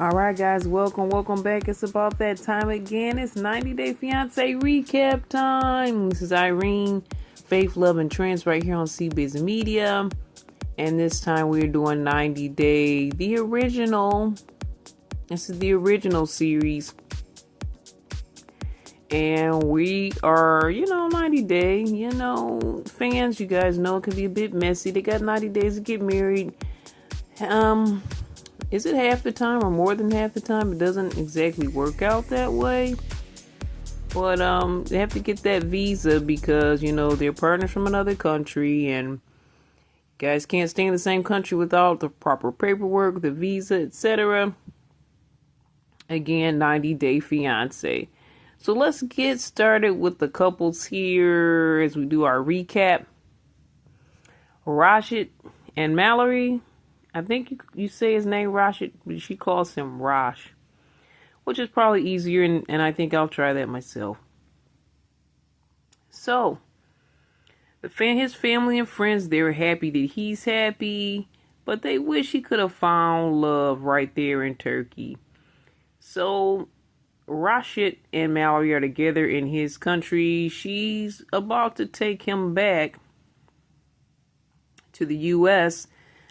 Alright guys, welcome back. It's about that time again. It's 90-day Fiance Recap time. This is Irene, Faith, Love, and Trends right here on CBiz Media. And this time we're doing 90 Day, the original. This is the original series. And we are, 90 Day, fans, you guys know it can be a bit messy. They got 90 days to get married. Is it half the time or more than half the time? It doesn't exactly work out that way. But they have to get that visa because, they're partners from another country and guys can't stay in the same country without the proper paperwork, the visa, etc. Again, 90-day fiance. So let's get started with the couples here as we do our recap. Rashid and Mallory. I think you say his name Rashid, but she calls him Rosh, which is probably easier, and I think I'll try that myself. So, his family and friends, they're happy that he's happy, but they wish he could have found love right there in Turkey. So, Rashid and Mallory are together in his country. She's about to take him back to the U.S. I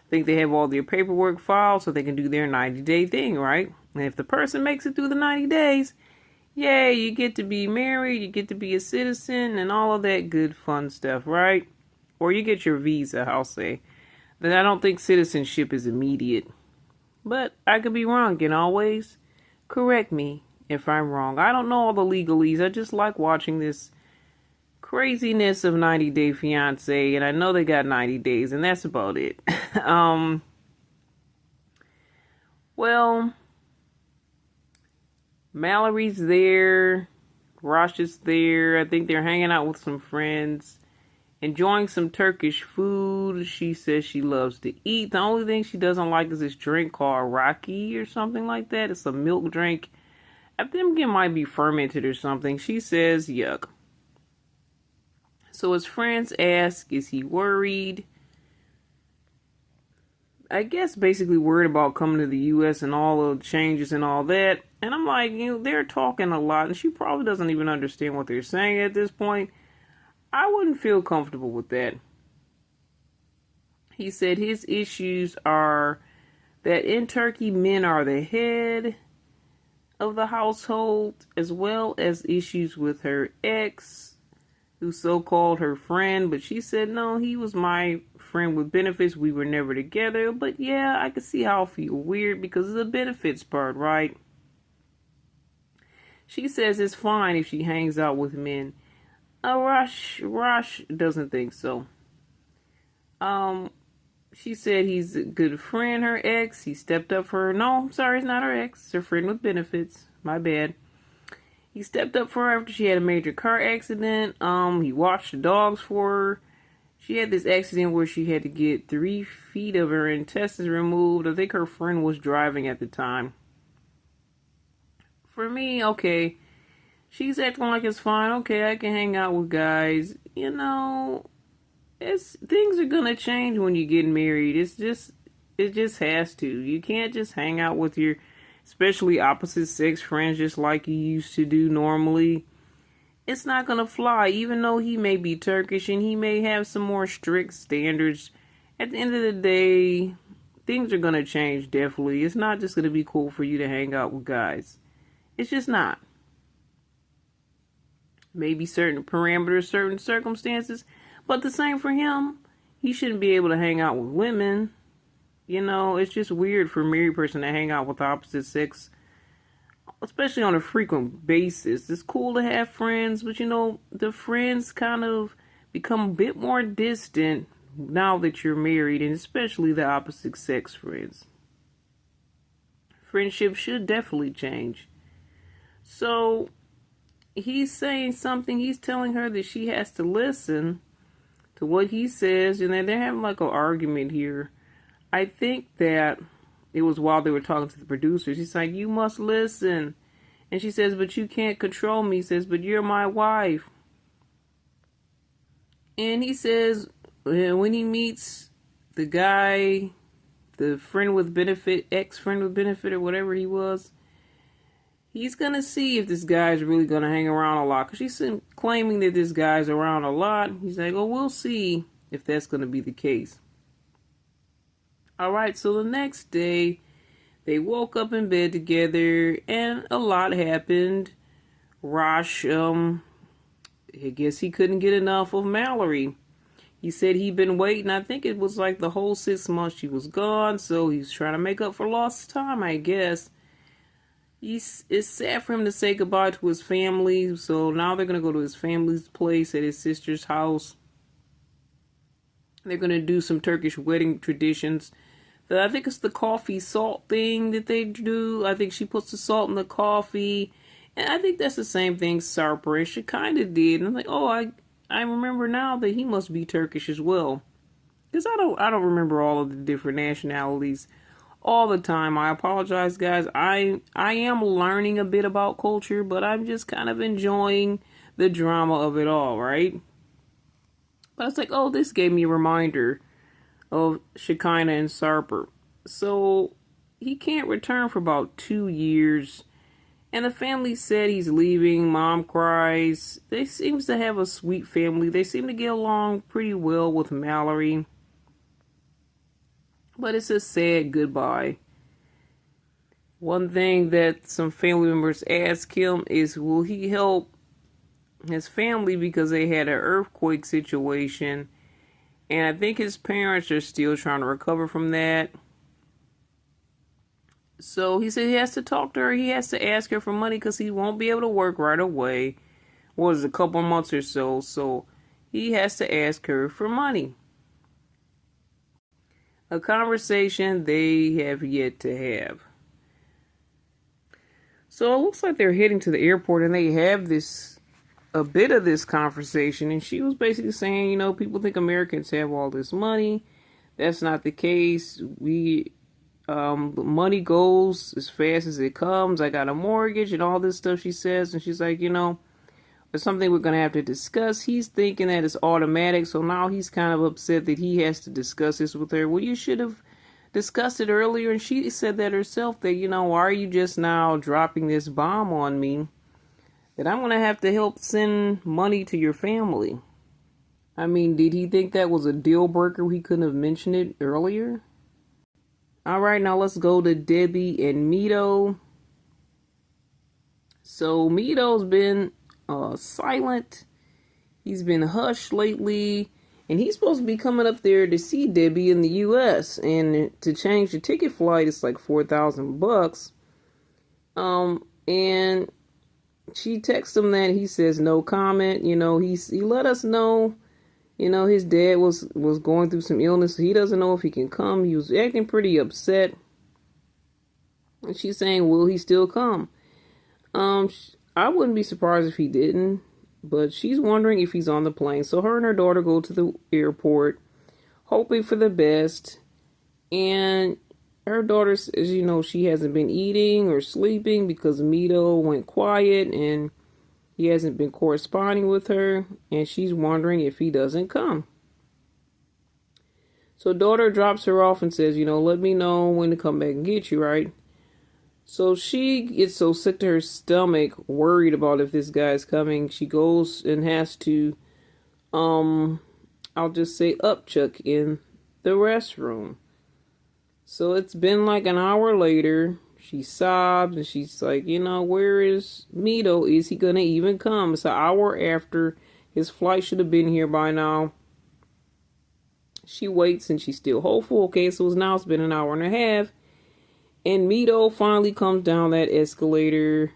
think they have all their paperwork filed so they can do their 90-day thing, right? And if the person makes it through the 90 days, yay, you get to be married, you get to be a citizen, and all of that good fun stuff, right? Or you get your visa, I'll say. But I don't think citizenship is immediate. But I could be wrong, and always correct me if I'm wrong. I don't know all the legalese. I just like watching this craziness of 90 Day Fiance, and I know they got 90 days, and that's about it. Well, Mallory's there, Rosh is there. I think they're hanging out with some friends, enjoying some Turkish food. She says she loves to eat. The only thing she doesn't like is this drink called Rocky or something like that. It's a milk drink. I think it might be fermented or something. She says, yuck. So his friends ask, is he worried? I guess basically worried about coming to the U.S. and all the changes and all that. And I'm like, they're talking a lot and she probably doesn't even understand what they're saying at this point. I wouldn't feel comfortable with that. He said his issues are that in Turkey, men are the head of the household, as well as issues with her ex, who so-called her friend, but she said, no, he was my friend with benefits. We were never together, but yeah, I could see how I feel weird because of the benefits part, right? She says it's fine if she hangs out with men. Rosh doesn't think so. She said he's a good friend, her ex. He stepped up for her. No, I'm sorry, it's not her ex. It's her friend with benefits. My bad. He stepped up for her after she had a major car accident. He watched the dogs for her. She had this accident where she had to get 3 feet of her intestines removed. I think her friend was driving at the time. For me, okay, she's acting like it's fine. Okay, I can hang out with guys. Things are gonna change when you get married. It just has to. You can't just hang out with your especially opposite sex friends just like you used to do normally. It's not gonna fly, even though he may be Turkish and he may have some more strict standards. At the end of the day, things are gonna change, definitely. It's not just gonna be cool for you to hang out with guys. It's just not. Maybe certain parameters, certain circumstances, but the same for him. He shouldn't be able to hang out with women. It's just weird for a married person to hang out with the opposite sex, especially on a frequent basis. It's cool to have friends, but the friends kind of become a bit more distant now that you're married, and especially the opposite sex friends. Friendship should definitely change. So he's saying something. He's telling her that she has to listen to what he says, and then they're having like an argument here. I think that it was while they were talking to the producers. He's like, you must listen. And she says, but you can't control me. He says, but you're my wife. And he says, when he meets the guy the friend with benefit, ex-friend with benefit, or whatever he was, he's going to see if this guy's really going to hang around a lot. Because she's claiming that this guy's around a lot. He's like, oh, we'll see if that's going to be the case. All right, so the next day, they woke up in bed together, and a lot happened. Rosh, I guess he couldn't get enough of Mallory. He said he'd been waiting. I think it was like the whole 6 months she was gone, so he's trying to make up for lost time, I guess. It's sad for him to say goodbye to his family, so now they're going to go to his family's place at his sister's house. They're going to do some Turkish wedding traditions. I think it's the coffee salt thing that they do. I think she puts the salt in the coffee. And I think that's the same thing Sarper and she kind of did. And I'm like, oh, I remember now that he must be Turkish as well. Because I don't remember all of the different nationalities all the time. I apologize, guys. I am learning a bit about culture, but I'm just kind of enjoying the drama of it all, right? But I was like, oh, this gave me a reminder of Shekinah and Sarper. So he can't return for about 2 years. And the family said he's leaving. Mom cries. They seems to have a sweet family. They seem to get along pretty well with Mallory. But it's a sad goodbye. One thing that some family members ask him is, will he help his family because they had an earthquake situation? And I think his parents are still trying to recover from that. So he said he has to talk to her. He has to ask her for money because he won't be able to work right away. Was a couple months or so. So he has to ask her for money. A conversation they have yet to have. So it looks like they're heading to the airport and they have a bit of this conversation, and she was basically saying, people think Americans have all this money. That's not the case. Money goes as fast as it comes. I got a mortgage and all this stuff, she says. And she's like, it's something we're going to have to discuss. He's thinking that it's automatic. So now he's kind of upset that he has to discuss this with her. Well, you should have discussed it earlier. And she said that herself, that, why are you just now dropping this bomb on me? That I'm going to have to help send money to your family. I mean, did he think that was a deal breaker? He couldn't have mentioned it earlier? All right, now let's go to Debbie and Mito. So Mito's been silent. He's been hushed lately. And he's supposed to be coming up there to see Debbie in the U.S. And to change the ticket flight, it's like $4,000. And she texts him that. He says no comment. He let us know, his dad was going through some illness. So he doesn't know if he can come. He was acting pretty upset. And she's saying, will he still come? I wouldn't be surprised if he didn't. But she's wondering if he's on the plane. So her and her daughter go to the airport, hoping for the best. And her daughter says, she hasn't been eating or sleeping because Mito went quiet and he hasn't been corresponding with her. And she's wondering if he doesn't come. So daughter drops her off and says, let me know when to come back and get you, right? So she gets so sick to her stomach, worried about if this guy's coming. She goes and has to, I'll just say upchuck in the restroom. So it's been like an hour later. She sobs and she's like, where is Mito? Is he going to even come? It's an hour after his flight should have been here by now. She waits and she's still hopeful. Okay, so it's been an hour and a half. And Mito finally comes down that escalator.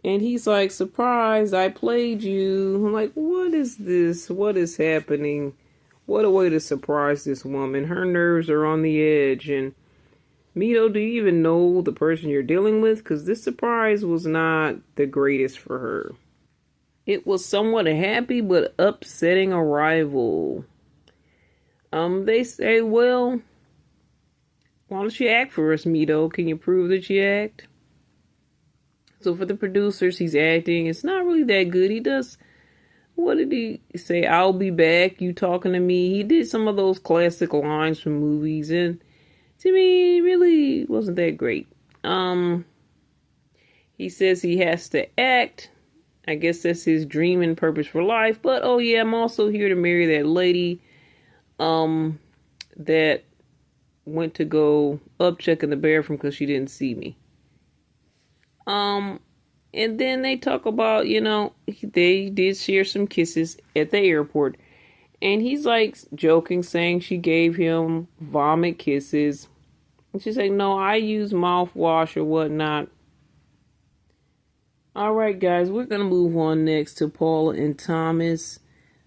And he's like, surprise, I played you. I'm like, what is this? What is happening? What a way to surprise this woman. Her nerves are on the edge. And Mito, do you even know the person you're dealing with? Because this surprise was not the greatest for her. It was somewhat a happy but upsetting arrival. They say, well, why don't you act for us, Mito? Can you prove that you act? So for the producers, he's acting. It's not really that good. He does, what did he say? I'll be back. You talking to me? He did some of those classic lines from movies. And To me, it really wasn't that great. He says he has to act. I guess that's his dream and purpose for life. But oh yeah, I'm also here to marry that lady that went to go up checking the bathroom because she didn't see me. And then they talk about, they did share some kisses at the airport. And he's like joking, saying she gave him vomit kisses. And she's like, no, I use mouthwash or whatnot. Alright, guys, we're going to move on next to Paula and Thomas.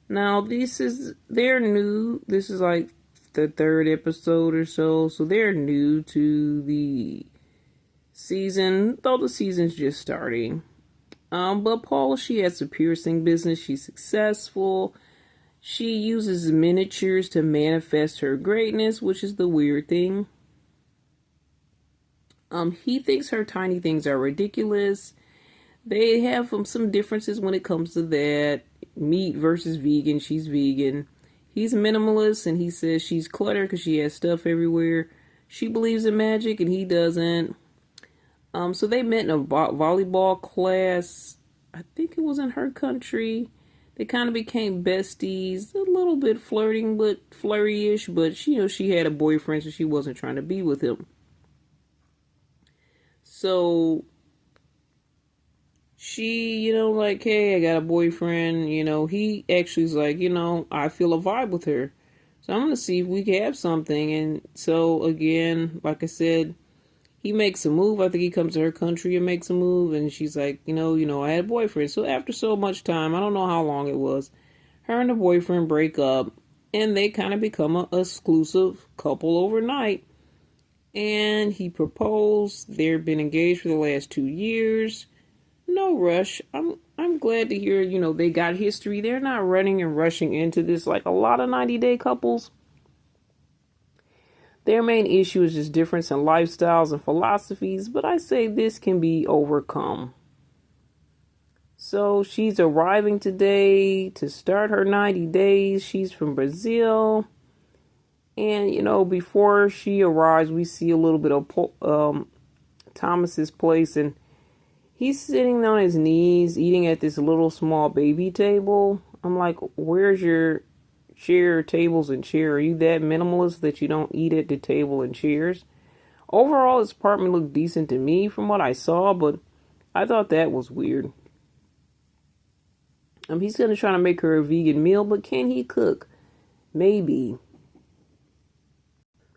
Now, they're new. This is like the third episode or so. So they're new to the season, though the season's just starting. But Paula, she has a piercing business. She's successful. She uses miniatures to manifest her greatness, which is the weird thing. He thinks her tiny things are ridiculous. They have some differences when it comes to that. Meat versus vegan. She's vegan. He's minimalist, and he says she's cluttered because she has stuff everywhere. She believes in magic, and he doesn't. So they met in a volleyball class. I think it was in her country. They kind of became besties. A little bit flirting, but flirty-ish. But she had a boyfriend, so she wasn't trying to be with him. So she, like, hey, I got a boyfriend. He actually is like, I feel a vibe with her. So I'm going to see if we can have something. And so, again, like I said, he makes a move. I think he comes to her country and makes a move. And she's like, I had a boyfriend. So after so much time, I don't know how long it was, her and the boyfriend break up. And they kind of become an exclusive couple overnight. And he proposed. They've been engaged for the last 2 years. No rush. I'm glad to hear, they got history. They're not running and rushing into this like a lot of 90-day couples. Their main issue is just difference in lifestyles and philosophies, but I say this can be overcome. So she's arriving today to start her 90 days. She's from Brazil. And, before she arrives, we see a little bit of Thomas's place, and he's sitting on his knees eating at this little small baby table. I'm like, where's your chair, tables, and chair? Are you that minimalist that you don't eat at the table and chairs? Overall, his apartment looked decent to me from what I saw, but I thought that was weird. He's going to try to make her a vegan meal, but can he cook? Maybe.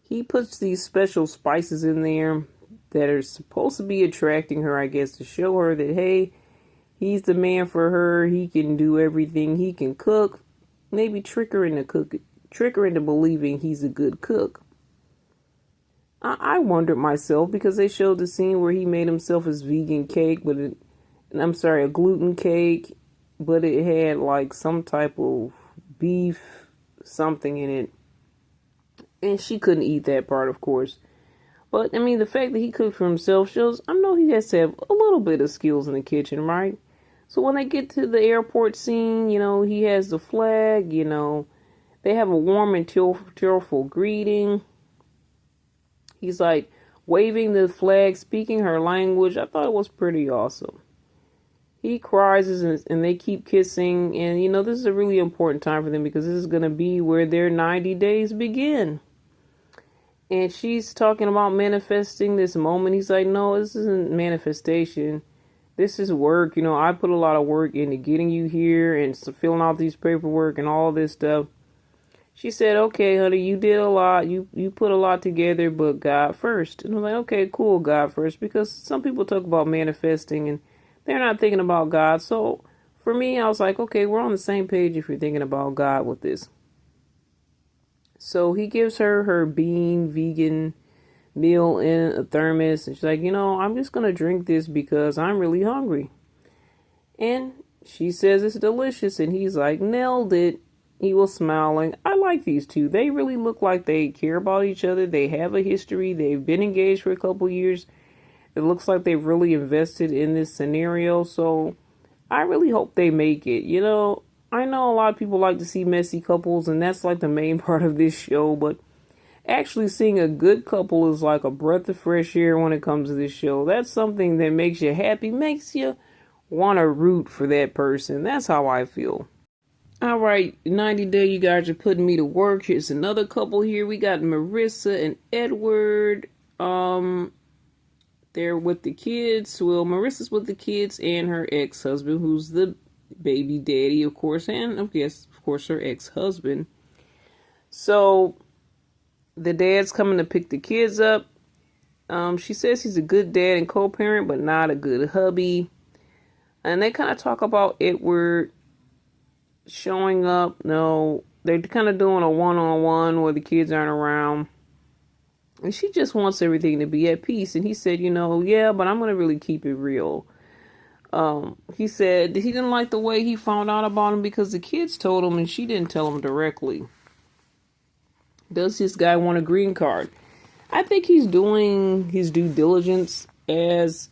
He puts these special spices in there that are supposed to be attracting her, I guess, to show her that, hey, he's the man for her. He can do everything. He can cook. Maybe trick her into believing he's a good cook. I wondered myself, because they showed the scene where he made himself his vegan cake, a gluten cake, but it had like some type of beef, something in it. And she couldn't eat that part, of course. But, the fact that he cooked for himself shows, I know he has to have a little bit of skills in the kitchen, right? So when they get to the airport scene, he has the flag, they have a warm and cheerful greeting. He's like waving the flag, speaking her language. I thought it was pretty awesome. He cries and they keep kissing. And, this is a really important time for them, because this is going to be where their 90 days begin. And she's talking about manifesting this moment. He's like, no, this isn't manifestation. This is work. I put a lot of work into getting you here and filling out these paperwork and all this stuff. She said, okay, honey, you did a lot. You put a lot together, but God first. And I'm like, okay, cool, God first. Because some people talk about manifesting and they're not thinking about God. So for me, I was like, okay, we're on the same page if you're thinking about God with this. So he gives her bean vegan meal in a thermos. And she's like, I'm just going to drink this because I'm really hungry. And she says it's delicious. And he's like, nailed it. He was smiling. I like these two. They really look like they care about each other. They have a history. They've been engaged for a couple years. It looks like they've really invested in this scenario. So I really hope they make it. I know a lot of people like to see messy couples, and that's like the main part of this show, but Actually, seeing a good couple is like a breath of fresh air when it comes to this show. That's something that makes you happy, makes you want to root for that person. That's how I feel. All right, 90 Day, you guys are putting me to work. Here's another couple here. We got Marissa and Edward. They're with the kids. Well, Marissa's with the kids and her ex-husband, who's the baby daddy, of course, and of course, her ex-husband. So the dad's coming to pick the kids up. She says he's a good dad and co-parent, but not a good hubby. And they kind of talk about Edward showing up. No, they're kind of doing a one-on-one where the kids aren't around. And she just wants everything to be at peace. And he said, yeah, but I'm going to really keep it real. He said he didn't like the way he found out about him because the kids told him and she didn't tell him directly. Does this guy want a green card? I think he's doing his due diligence as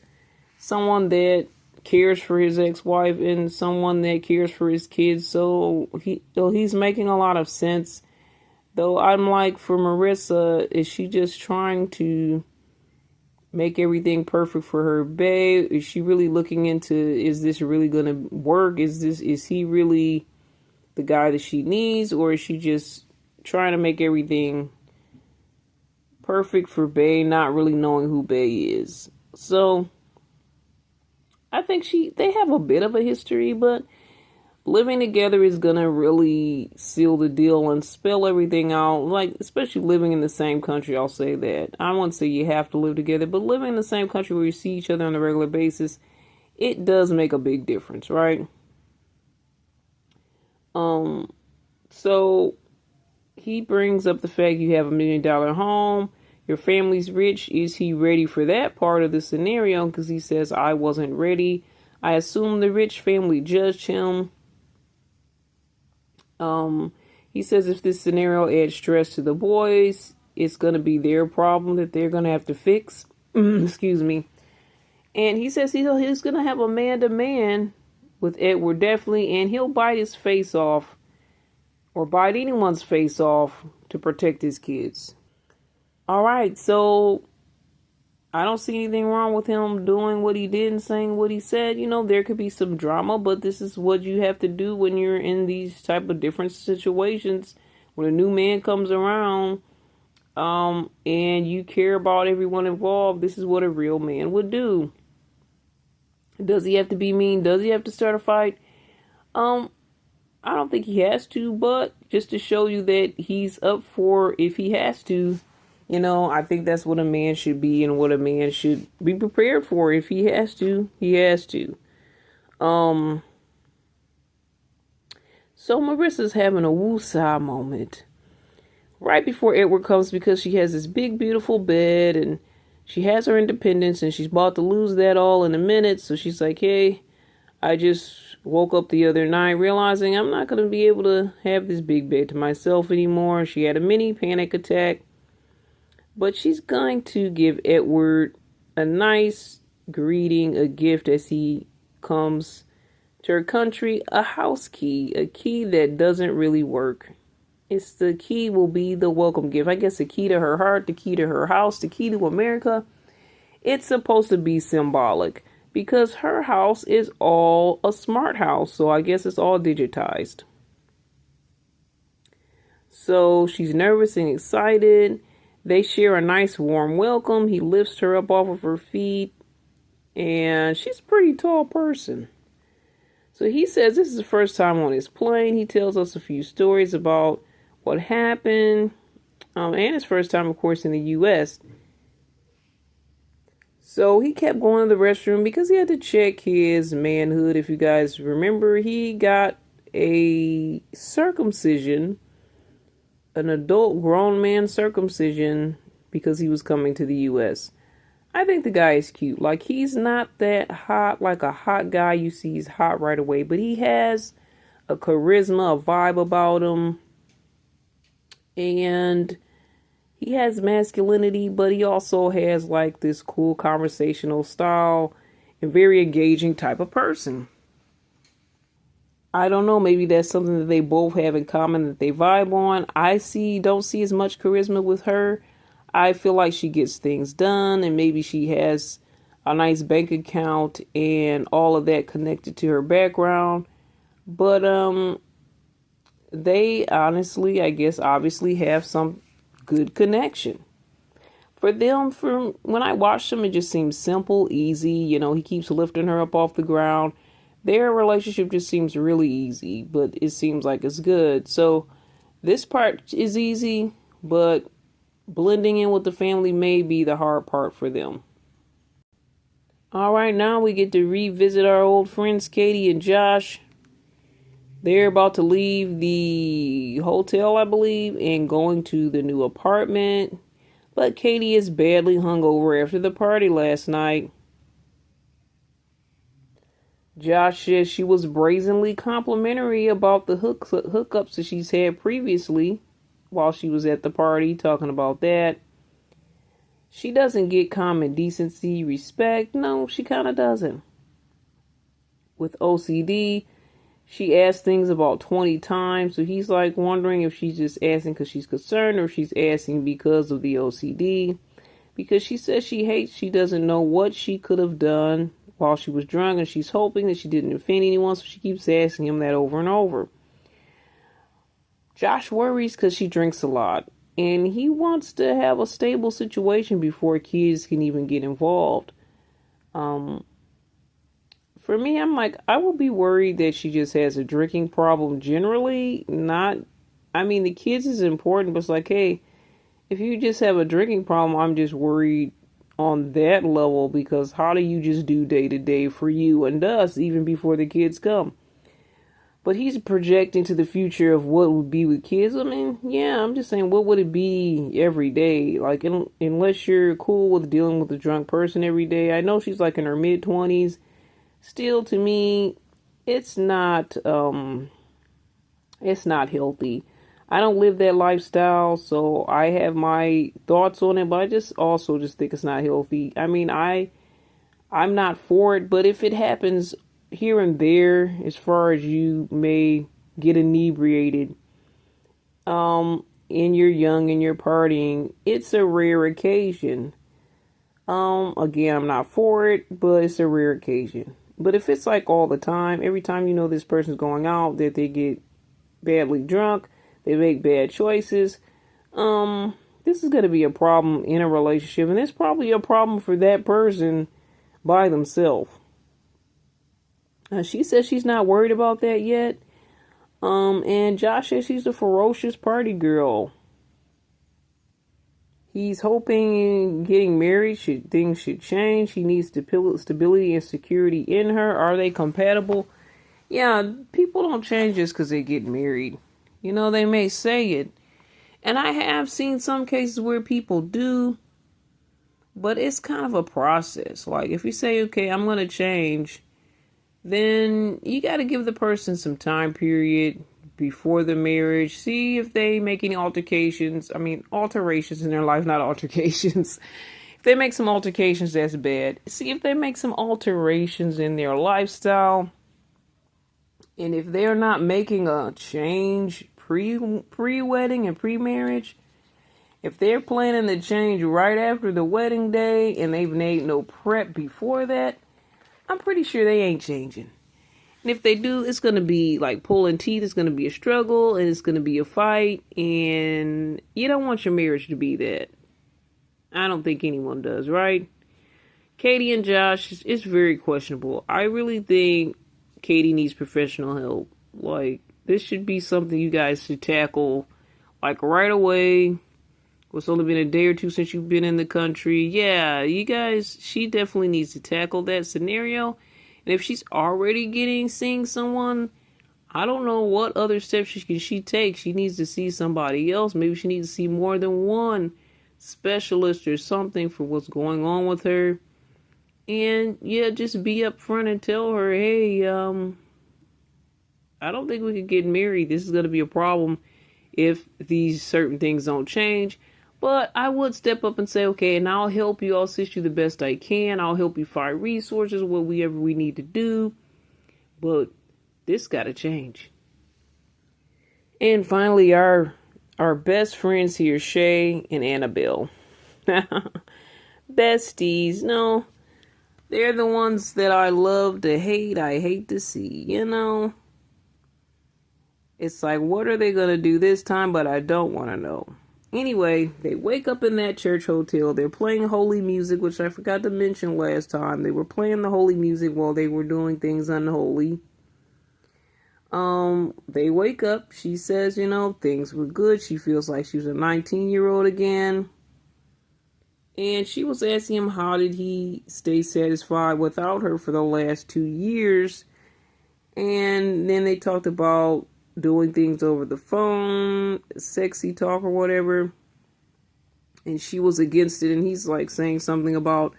someone that cares for his ex-wife and someone that cares for his kids. So he's making a lot of sense. Though I'm like, for Marissa, is she just trying to make everything perfect for her babe? Is she really looking into, is this really going to work? Is he really the guy that she needs? Or is she just trying to make everything perfect for bae, not really knowing who bae is? So I think they have a bit of a history, but living together is gonna really seal the deal and spell everything out. Like, especially living in the same country, I'll say that. I won't say you have to live together, but living in the same country where you see each other on a regular basis, it does make a big difference, right? So he brings up the fact you have $1 million home, your family's rich. Is he ready for that part of the scenario? Because he says, I wasn't ready. I assume the rich family judged him. He says if this scenario adds stress to the boys, it's going to be their problem that they're going to have to fix. Excuse me. And he says he's going to have a man-to-man with Edward, definitely, and he'll bite his face off or bite anyone's face off to protect his kids. All right, so I don't see anything wrong with him doing what he did and saying what he said. There could be some drama, but this is what you have to do when you're in these type of different situations. When a new man comes around, and you care about everyone involved, this is what a real man would do. Does he have to be mean? Does he have to start a fight? I don't think he has to, but just to show you that he's up for if he has to. I think that's what a man should be and what a man should be prepared for. If he has to, he has to. So Marissa's having a woosah moment right before Edward comes because she has this big, beautiful bed and she has her independence and she's about to lose that all in a minute. So she's like, hey, I just woke up the other night realizing I'm not going to be able to have this big bed to myself anymore. She had a mini panic attack. But she's going to give Edward a nice greeting, a gift as he comes to her country, a house key, a key that doesn't really work. The key will be the welcome gift. I guess the key to her heart, the key to her house, the key to America. It's supposed to be symbolic because her house is all a smart house. So I guess it's all digitized. So she's nervous and excited. They share a nice warm welcome. He lifts her up off of her feet. And she's a pretty tall person. So he says this is the first time on his plane. He tells us a few stories about what happened. And his first time, of course, in the U.S. So he kept going to the restroom because he had to check his manhood. If you guys remember, he got a circumcision. An adult grown man circumcision because he was coming to the U.S. I think the guy is cute. Like, he's not that hot, like a hot guy you see he's hot right away, but he has a charisma, a vibe about him, and he has masculinity, but he also has like this cool conversational style and very engaging type of person. I don't know, maybe that's something that they both have in common that they vibe on. Don't see as much charisma with her. I feel like she gets things done, and maybe she has a nice bank account and all of that connected to her background. But they honestly, I guess, obviously have some good connection. For them, from when I watched them, it just seems simple, easy. You know, he keeps lifting her up off the ground. Their relationship just seems really easy, but it seems like it's good. So this part is easy, but blending in with the family may be the hard part for them. All right, now we get to revisit our old friends, Katie and Josh. They're about to leave the hotel, I believe, and going to the new apartment. But Katie is badly hungover after the party last night. Josh says she was brazenly complimentary about the hookups that she's had previously while she was at the party, talking about that. She doesn't get common decency, respect. No, she kind of doesn't. With OCD, she asks things about 20 times, so he's like wondering if she's just asking because she's concerned or if she's asking because of the OCD. Because she says she doesn't know what she could have done while she was drunk, and she's hoping that she didn't offend anyone, so she keeps asking him that over and over. Josh worries because she drinks a lot, and he wants to have a stable situation before kids can even get involved. For me, I'm like, I would be worried that she just has a drinking problem generally. The kids is important, but it's like, hey, if you just have a drinking problem, I'm just worried on that level, because how do you just do day to day for you and us even before the kids come? But he's projecting to the future of what would be with kids. I mean, yeah, I'm just saying, what would it be every day? Like, unless you're cool with dealing with a drunk person every day. I know she's like in her mid-20s. Still, to me, it's not healthy. I don't live that lifestyle, so I have my thoughts on it, but I just think it's not healthy. I mean, I'm not for it, but if it happens here and there, as far as you may get inebriated, and you're young and you're partying, it's a rare occasion. Again, I'm not for it, but it's a rare occasion. But if it's like all the time, every time you know this person's going out, that they get badly drunk, they make bad choices, this is going to be a problem in a relationship, and it's probably a problem for that person by themselves. She says she's not worried about that yet. And Josh says she's a ferocious party girl. He's hoping getting married, things should change. He needs stability and security in her. Are they compatible? Yeah, people don't change just because they get married. You know, they may say it. And I have seen some cases where people do, but it's kind of a process. Like, if you say, okay, I'm going to change, then you got to give the person some time period before the marriage. See if they make any alterations in their life, not altercations. If they make some altercations, that's bad. See if they make some alterations in their lifestyle. And if they're not making a change pre-wedding and pre-marriage, if they're planning to change right after the wedding day and they've made no prep before that, I'm pretty sure they ain't changing. And if they do, it's going to be like pulling teeth. It's going to be a struggle, and it's going to be a fight. And you don't want your marriage to be that. I don't think anyone does, right? Katie and Josh, it's very questionable. I really think Katie needs professional help. Like, this should be something you guys should tackle, like, right away. It's only been a day or two since you've been in the country. Yeah, she definitely needs to tackle that scenario. And if she's already seeing someone, I don't know what other steps she take. She needs to see somebody else. Maybe she needs to see more than one specialist or something for what's going on with her. And yeah, just be upfront and tell her, hey, I don't think we could get married. This is going to be a problem if these certain things don't change. But I would step up and say, okay, and I'll help you. I'll assist you the best I can. I'll help you find resources, whatever we need to do. But This gotta change. And finally, our best friends here, Shay and Annabelle. Besties, no. They're the ones that I love to hate, I hate to see, you know? It's like, what are they going to do this time? But I don't want to know. Anyway, they wake up in that church hotel. They're playing holy music, which I forgot to mention last time. They were playing the holy music while they were doing things unholy. They wake up. She says, you know, things were good. She feels like she was a 19-year-old again. And she was asking him how did he stay satisfied without her for the last 2 years. And then they talked about doing things over the phone, sexy talk or whatever. And she was against it. And he's like saying something about,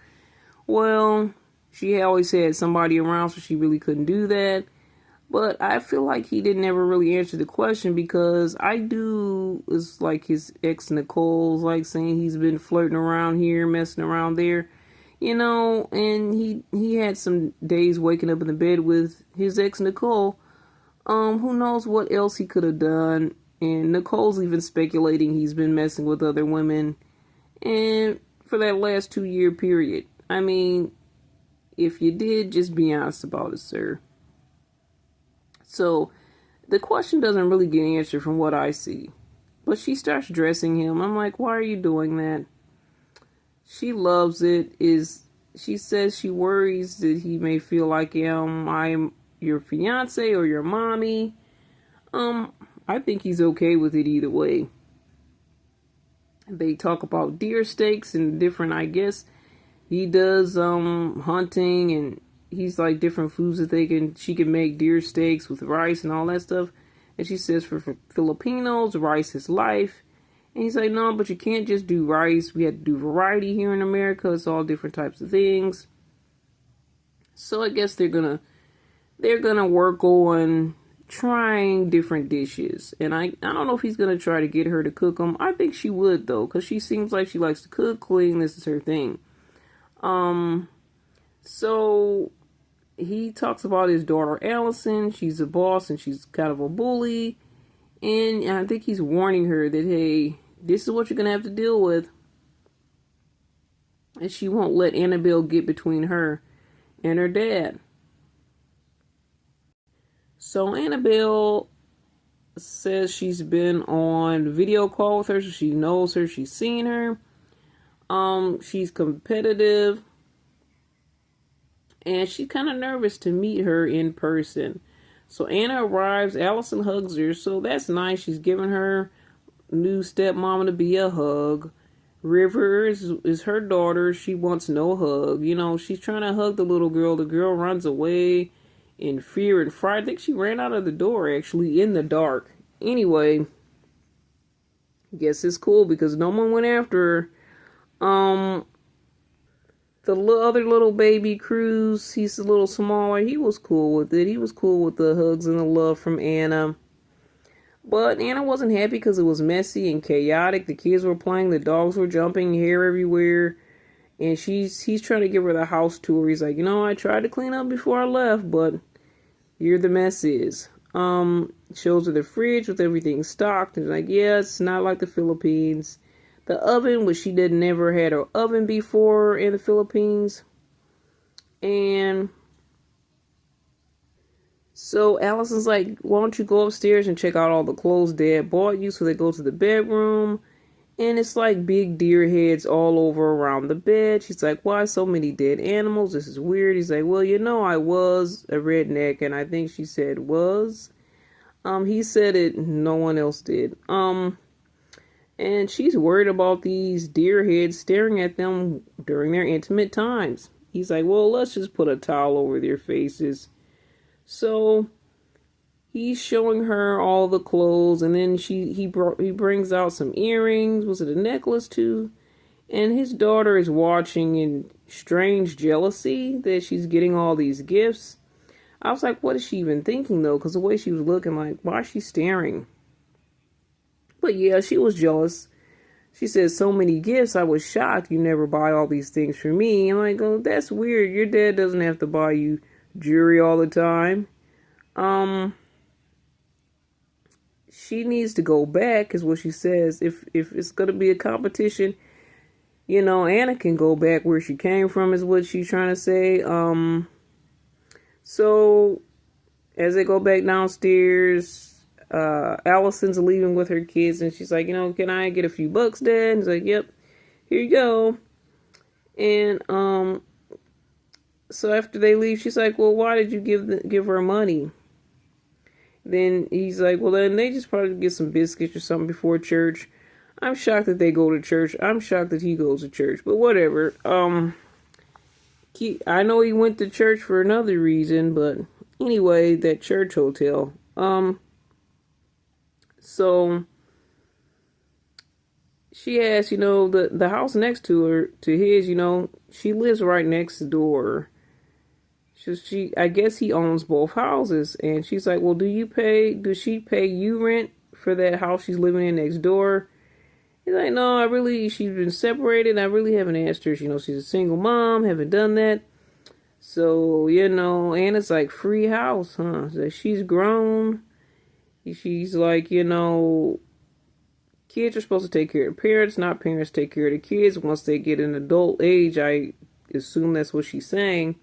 well, she always had somebody around, so she really couldn't do that. But I feel like he didn't ever really answer the question, because it's like his ex Nicole's like saying he's been flirting around here, messing around there, you know, and he had some days waking up in the bed with his ex Nicole. Who knows what else he could have done. And Nicole's even speculating he's been messing with other women, and for that last 2-year period. I mean, if you did, just be honest about it, sir. So, the question doesn't really get answered from what I see. But she starts dressing him. I'm like, why are you doing that? She loves it. She says she worries that he may feel like, I'm your fiance or your mommy. I think he's okay with it either way. They talk about deer steaks and different, I guess, he does hunting, and he's like different foods that she can make deer steaks with rice and all that stuff. And she says for Filipinos, rice is life. And he's like, no, but you can't just do rice. We have to do variety here in America. It's all different types of things. So I guess they're gonna work on trying different dishes. And I don't know if he's gonna try to get her to cook them. I think she would, though, because she seems like she likes to cook, clean. This is her thing. So he talks about his daughter Allison. She's a boss and she's kind of a bully. And I think he's warning her that, hey, this is what you're going to have to deal with. And she won't let Annabelle get between her and her dad. So Annabelle says she's been on video call with her, so she knows her, she's seen her. She's competitive. And she's kind of nervous to meet her in person. So Anna arrives, Allison hugs her, so that's nice. She's giving her new stepmama to be a hug. River is her daughter. She wants no hug. You know, she's trying to hug the little girl. The girl runs away in fear and fright. I think she ran out of the door, actually, in the dark. Anyway, guess it's cool because no one went after her. The other little baby, Cruz, he's a little smaller. He was cool with it. He was cool with the hugs and the love from Anna. But Anna wasn't happy because it was messy and chaotic. The kids were playing. The dogs were jumping. Hair everywhere. And he's trying to give her the house tour. He's like, I tried to clean up before I left, but here the mess is. Shows her the fridge with everything stocked. And like, yeah, it's not like the Philippines. The oven, which she never had an oven before in the Philippines. And so Allison's like, why don't you go upstairs and check out all the clothes Dad bought you? So they go to the bedroom. And it's like big deer heads all over around the bed. She's like, why so many dead animals? This is weird. He's like, well, I was a redneck. And I think she said was. He said it. No one else did. And she's worried about these deer heads staring at them during their intimate times. He's like, well, let's just put a towel over their faces. So he's showing her all the clothes, and then he brings out some earrings. Was it a necklace too? And his daughter is watching in strange jealousy that she's getting all these gifts. I was like, what is she even thinking though? Because the way she was looking, like, why is she staring? But yeah, she was jealous. She said, so many gifts. I was shocked you never buy all these things for me. I'm like, oh, that's weird. Your dad doesn't have to buy you jewelry all the time. she needs to go back, is what she says. If it's gonna be a competition, Anna can go back where she came from, is what she's trying to say. So as they go back downstairs, Allison's leaving with her kids, and she's like, can I get a few bucks, Dad? And he's like, yep, here you go. And so after they leave, she's like, well, why did you give her money? Then he's like, well, then they just probably get some biscuits or something before church. I'm shocked that they go to church. I'm shocked that he goes to church, but whatever. I know he went to church for another reason, but anyway, that church hotel. So she asked, the house next to her, to his, she lives right next door. I guess he owns both houses, and she's like, well, does she pay you rent for that house she's living in next door? He's like, no, she's been separated. I really haven't asked her. She's a single mom, haven't done that. So, Anna's like, free house, huh? So she's grown. She's like, kids are supposed to take care of parents, not parents take care of the kids once they get an adult age. I assume that's what she's saying.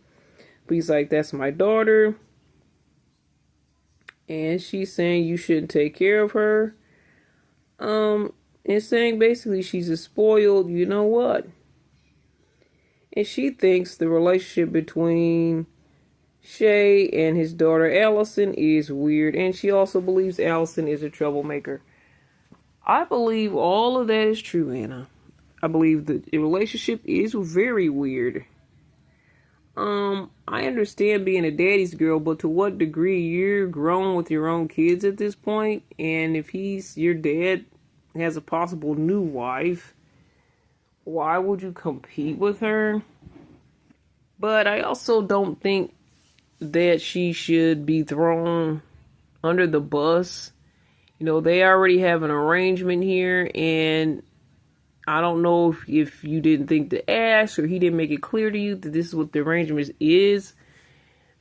But he's like, that's my daughter. And she's saying you shouldn't take care of her. And saying basically she's a spoiled, what? And she thinks the relationship between Shay and his daughter Allison is weird. And she also believes Allison is a troublemaker. I believe all of that is true, Anna. I believe the relationship is very weird. I understand being a daddy's girl, but to what degree? You're grown with your own kids at this point, and if your dad has a possible new wife, why would you compete with her? But I also don't think that she should be thrown under the bus. They already have an arrangement here, and I don't know if you didn't think to ask or he didn't make it clear to you that this is what the arrangement is.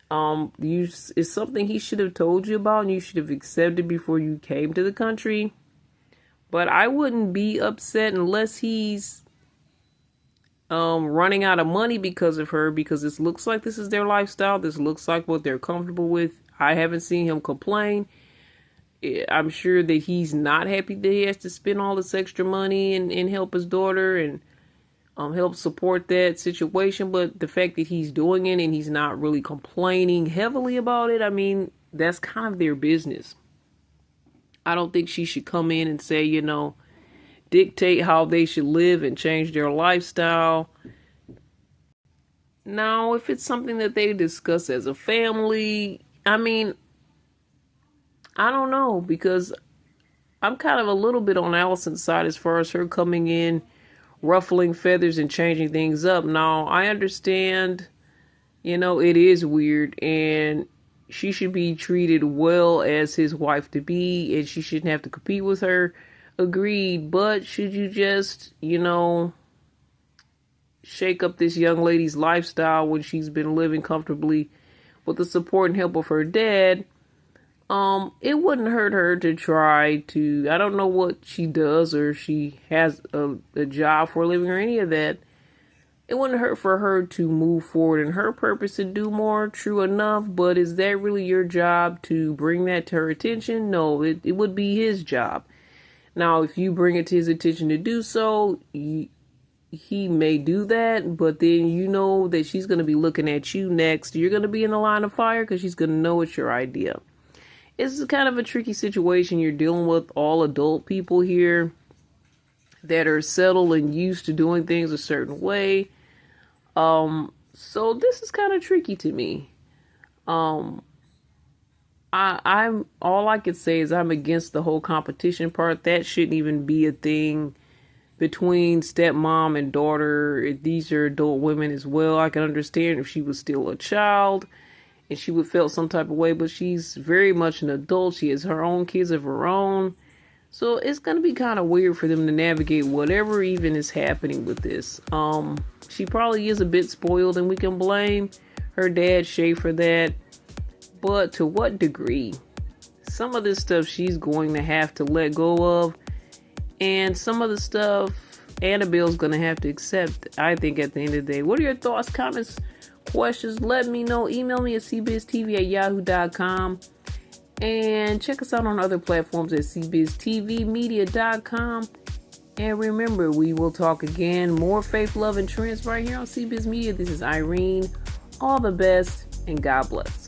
It's something he should have told you about and you should have accepted before you came to the country. But I wouldn't be upset unless he's running out of money because of her, because this looks like this is their lifestyle. This looks like what they're comfortable with. I haven't seen him complain. I'm sure that he's not happy that he has to spend all this extra money and help his daughter and help support that situation. But the fact that he's doing it and he's not really complaining heavily about it, I mean, that's kind of their business. I don't think she should come in and say, dictate how they should live and change their lifestyle. Now, if it's something that they discuss as a family, I mean, I don't know, because I'm kind of a little bit on Allison's side as far as her coming in, ruffling feathers and changing things up. Now, I understand, it is weird, and she should be treated well as his wife to be, and she shouldn't have to compete with her. Agreed, but should you just, shake up this young lady's lifestyle when she's been living comfortably with the support and help of her dad? It wouldn't hurt her to try to, I don't know what she does or she has a job for a living or any of that. It wouldn't hurt for her to move forward in her purpose and do more, true enough, but is that really your job to bring that to her attention? No, it would be his job. Now, if you bring it to his attention to do so, he may do that, but then you know that she's going to be looking at you next. You're going to be in the line of fire because she's going to know it's your idea. It's kind of a tricky situation. You're dealing with all adult people here that are settled and used to doing things a certain way. So this is kind of tricky to me. I'm all I could say is I'm against the whole competition part. That shouldn't even be a thing between stepmom and daughter. These are adult women as well. I can understand if she was still a child and she would feel some type of way, but she's very much an adult. She has her own kids of her own. So it's going to be kind of weird for them to navigate whatever even is happening with this. She probably is a bit spoiled, and we can blame her dad, Shay, for that. but to what degree? Some of this stuff she's going to have to let go of, and some of the stuff Annabelle's going to have to accept, I think, at the end of the day. What are your thoughts, comments, questions? Let me know. Email me at cbiztv@yahoo.com. And check us out on other platforms at cbiztvmedia.com. And remember, we will talk again. More faith, love, and trends right here on CBiz Media. This is Irene. All the best, and God bless.